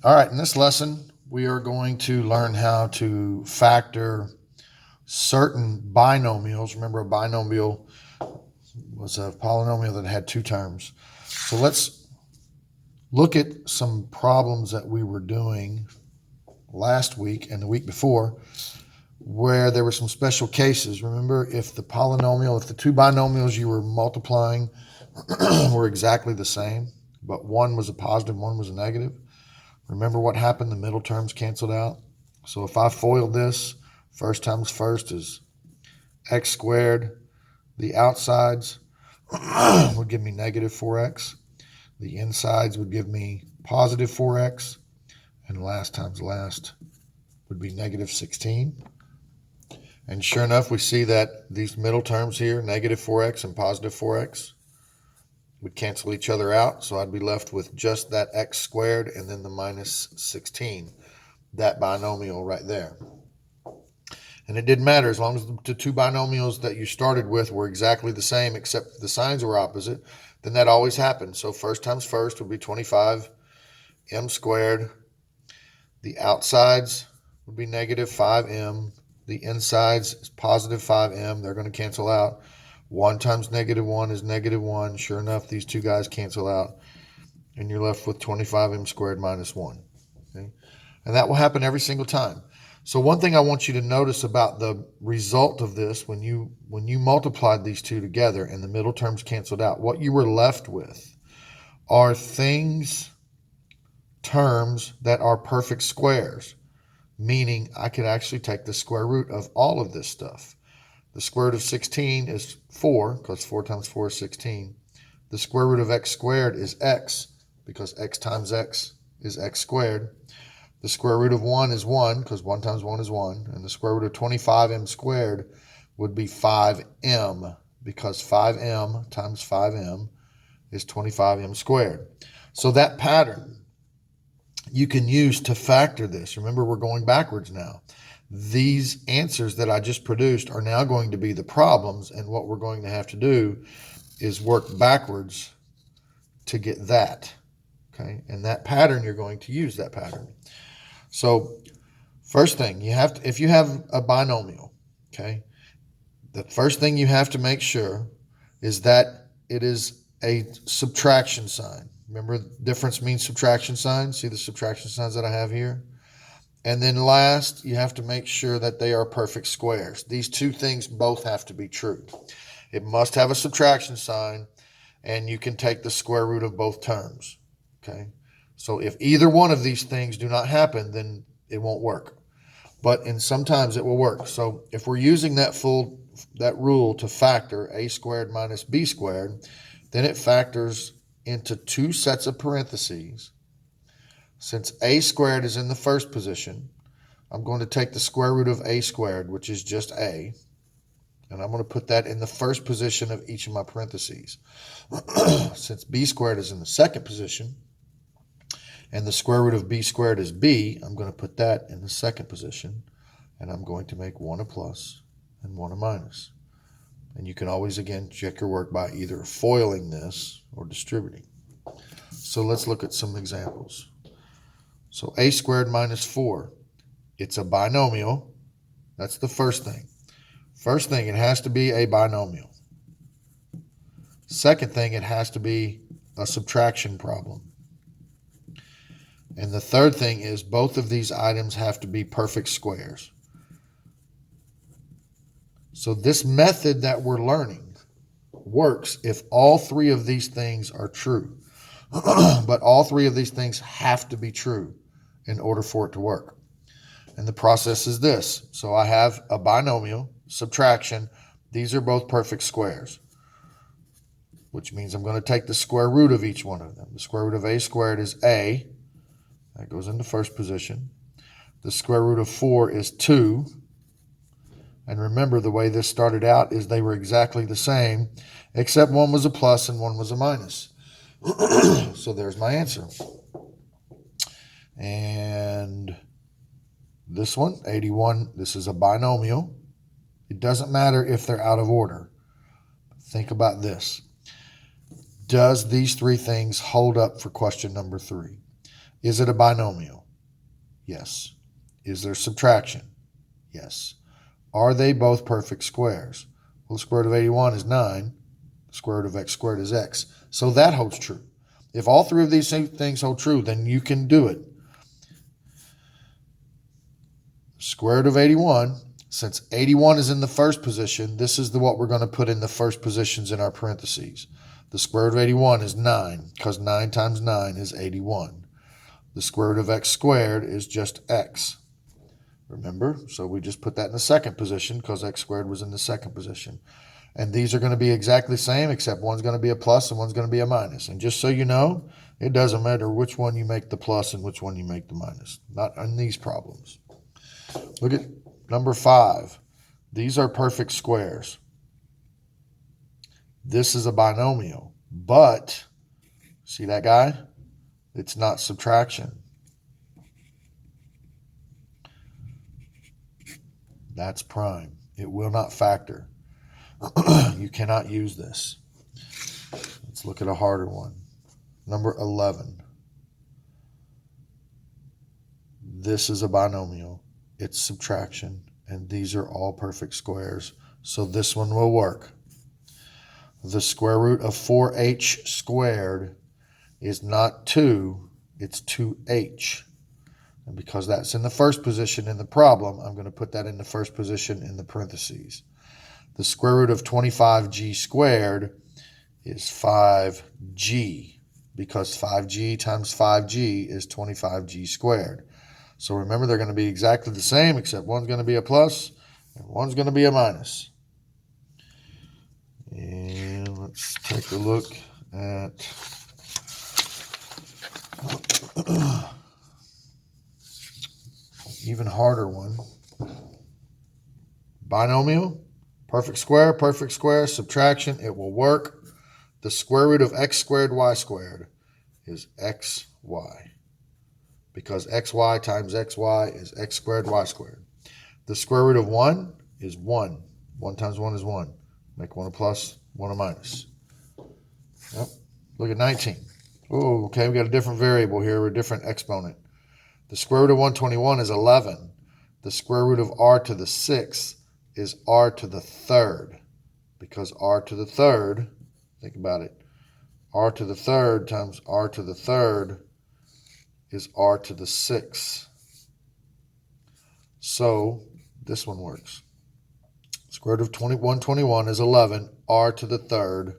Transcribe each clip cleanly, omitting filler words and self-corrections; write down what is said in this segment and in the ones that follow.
All right, in this lesson, we are going to learn how to factor certain binomials. Remember, a binomial was a polynomial that had two terms. So let's look at some problems that we were doing last week and the week before where there were some special cases. Remember, if the two binomials you were multiplying were exactly the same, but one was a positive, one was a negative, remember what happened? The middle terms canceled out. So if I FOIL this, first times first is x squared. The outsides would give me negative 4x. The insides would give me positive 4x. And last times last would be negative 16. And sure enough, we see that these middle terms here, negative 4x and positive 4x, would cancel each other out. So I'd be left with just that x squared and then the minus 16, that binomial right there. And it didn't matter as long as the two binomials that you started with were exactly the same, except the signs were opposite, then that always happened. So first times first would be 25m squared. The outsides would be negative 5m. The insides is positive 5m. They're going to cancel out. 1 times negative 1 is negative 1. Sure enough, these two guys cancel out. And you're left with 25m squared minus 1. Okay? And that will happen every single time. So one thing I want you to notice about the result of this, when you multiplied these two together and the middle terms canceled out, what you were left with are terms that are perfect squares, meaning I could actually take the square root of all of this stuff. The square root of 16 is 4, because 4 times 4 is 16. The square root of x squared is x, because x times x is x squared. The square root of 1 is 1, because 1 times 1 is 1. And the square root of 25m squared would be 5m, because 5m times 5m is 25m squared. So that pattern you can use to factor this. Remember, we're going backwards now. These answers that I just produced are now going to be the problems, and what we're going to have to do is work backwards to get that. Okay, and that pattern, you're going to use that pattern. So first thing, if you have a binomial, okay, the first thing you have to make sure is that it is a subtraction sign. Remember, difference means subtraction sign. See the subtraction signs that I have here? And then last, you have to make sure that they are perfect squares. These two things both have to be true. It must have a subtraction sign, and you can take the square root of both terms. Okay? So if either one of these things do not happen, then it won't work. But sometimes it will work. So if we're using that rule to factor a squared minus b squared, then it factors into two sets of parentheses. Since a squared is in the first position, I'm going to take the square root of a squared, which is just a, and I'm going to put that in the first position of each of my parentheses. Since b squared is in the second position, and the square root of b squared is b, I'm going to put that in the second position, and I'm going to make 1 a plus and 1 a minus. And you can always, again, check your work by either foiling this or distributing. So let's look at some examples. So a squared minus 4, it's a binomial. That's the first thing. First thing, it has to be a binomial. Second thing, it has to be a subtraction problem. And the third thing is both of these items have to be perfect squares. So this method that we're learning works if all three of these things are true. But all three of these things have to be true in order for it to work. And the process is this. So I have a binomial, subtraction. These are both perfect squares, which means I'm going to take the square root of each one of them. The square root of a squared is a. That goes into first position. The square root of 4 is 2. And remember, the way this started out is they were exactly the same, except one was a plus and one was a minus. So there's my answer. And this one, 81, this is a binomial. It doesn't matter if they're out of order. Think about this. Does these three things hold up for question number 3? Is it a binomial? Yes. Is there subtraction? Yes. Are they both perfect squares? Well, the square root of 81 is 9. The square root of x squared is x. So that holds true. If all three of these things hold true, then you can do it. Square root of 81, since 81 is in the first position, this is what we're going to put in the first positions in our parentheses. The square root of 81 is 9, because 9 times 9 is 81. The square root of x squared is just x. Remember? So we just put that in the second position because x squared was in the second position. And these are going to be exactly the same, except one's going to be a plus and one's going to be a minus. And just so you know, it doesn't matter which one you make the plus and which one you make the minus. Not on these problems. Look at number 5. These are perfect squares. This is a binomial, but see that guy? It's not subtraction. That's prime. It will not factor. You cannot use this. Let's look at a harder one. Number 11. This is a binomial. It's subtraction, and these are all perfect squares, so this one will work. The square root of 4h squared is not 2, it's 2h. And because that's in the first position in the problem, I'm going to put that in the first position in the parentheses. The square root of 25g squared is 5g, because 5g times 5g is 25g squared. So remember, they're going to be exactly the same, except one's going to be a plus and one's going to be a minus. And let's take a look at even harder one. Binomial, perfect square, subtraction, it will work. The square root of x squared y squared is xy, because xy times xy is x squared y squared. The square root of 1 is 1. 1 times 1 is 1. Make one a plus, one a minus. Yep. Look at 19. Oh, okay, we got a different variable here, a different exponent. The square root of 121 is 11. The square root of r to the 6th is r to the 3rd, because r to the 3rd, think about it, r to the 3rd times r to the 3rd is r to the 6th. So this one works. Square root of 121 is 11, r to the 3rd.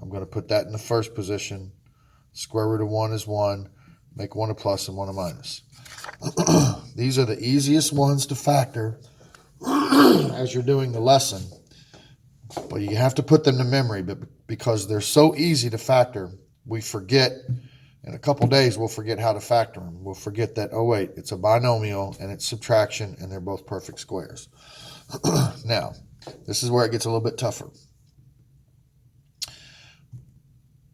I'm going to put that in the first position. Square root of 1 is 1. Make one a plus and one a minus. These are the easiest ones to factor as you're doing the lesson. But you have to put them to memory, but because they're so easy to factor, we forget. In a couple days, we'll forget how to factor them. We'll forget that, oh, wait, it's a binomial and it's subtraction and they're both perfect squares. Now, this is where it gets a little bit tougher.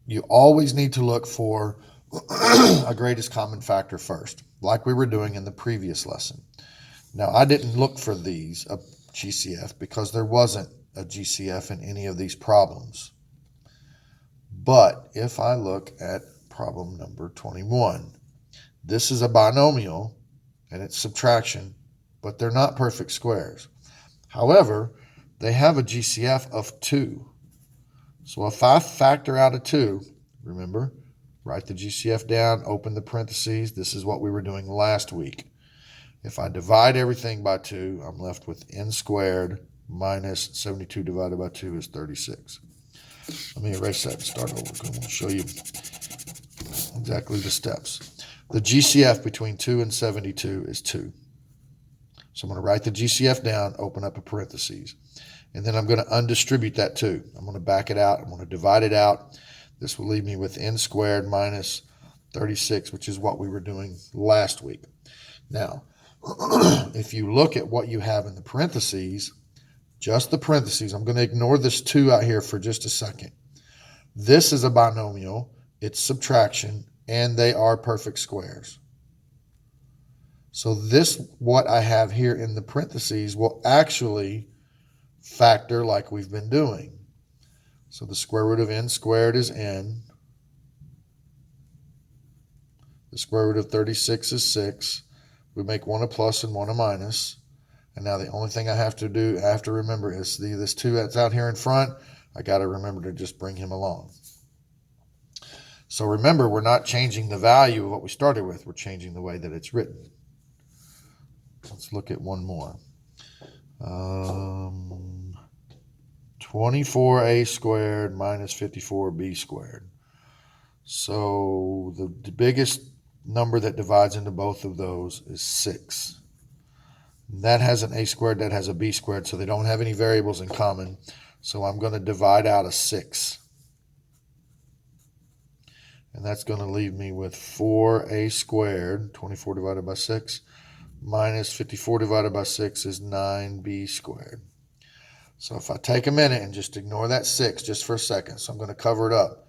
You always need to look for a greatest common factor first, like we were doing in the previous lesson. Now, I didn't look for these, a GCF, because there wasn't a GCF in any of these problems. But if I look at problem number 21, this is a binomial and it's subtraction, but they're not perfect squares. However, they have a GCF of 2. So if I factor out a 2, remember, write the GCF down, open the parentheses. This is what we were doing last week. If I divide everything by 2, I'm left with n squared minus 72 divided by 2 is 36. Let me erase that and start over because I'm going to show you exactly the steps. The GCF between 2 and 72 is 2. So I'm going to write the GCF down, open up a parentheses. And then I'm going to undistribute that 2. I'm going to back it out. I'm going to divide it out. This will leave me with n squared minus 36, which is what we were doing last week. Now, if you look at what you have in the parentheses, just the parentheses, I'm going to ignore this 2 out here for just a second. This is a binomial, it's subtraction, and they are perfect squares. So this, what I have here in the parentheses, will actually factor like we've been doing. So the square root of n squared is n. The square root of 36 is 6. We make one a plus and one a minus. And now the only thing I have to do, I have to remember is this 2 that's out here in front, I got to remember to just bring him along. So remember, we're not changing the value of what we started with. We're changing the way that it's written. Let's look at one more. 24a squared minus 54b squared. So the biggest number that divides into both of those is 6. That has an a squared, that has a b squared, so they don't have any variables in common. So I'm going to divide out a 6. And that's going to leave me with 4a squared, 24 divided by 6, minus 54 divided by 6 is 9b squared. So if I take a minute and just ignore that 6 just for a second, so I'm going to cover it up,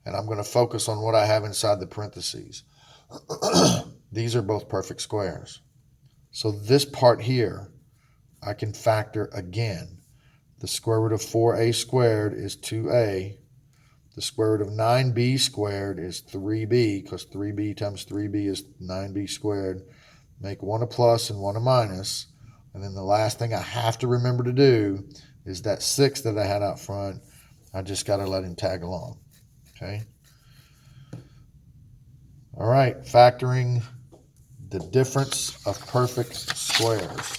and I'm going to focus on what I have inside the parentheses. These are both perfect squares. So this part here, I can factor again. The square root of 4a squared is 2a. The square root of 9b squared is 3b, because 3b times 3b is 9b squared. Make one a plus and one a minus. And then the last thing I have to remember to do is that 6 that I had out front, I just got to let him tag along. Okay? All right, factoring the difference of perfect squares.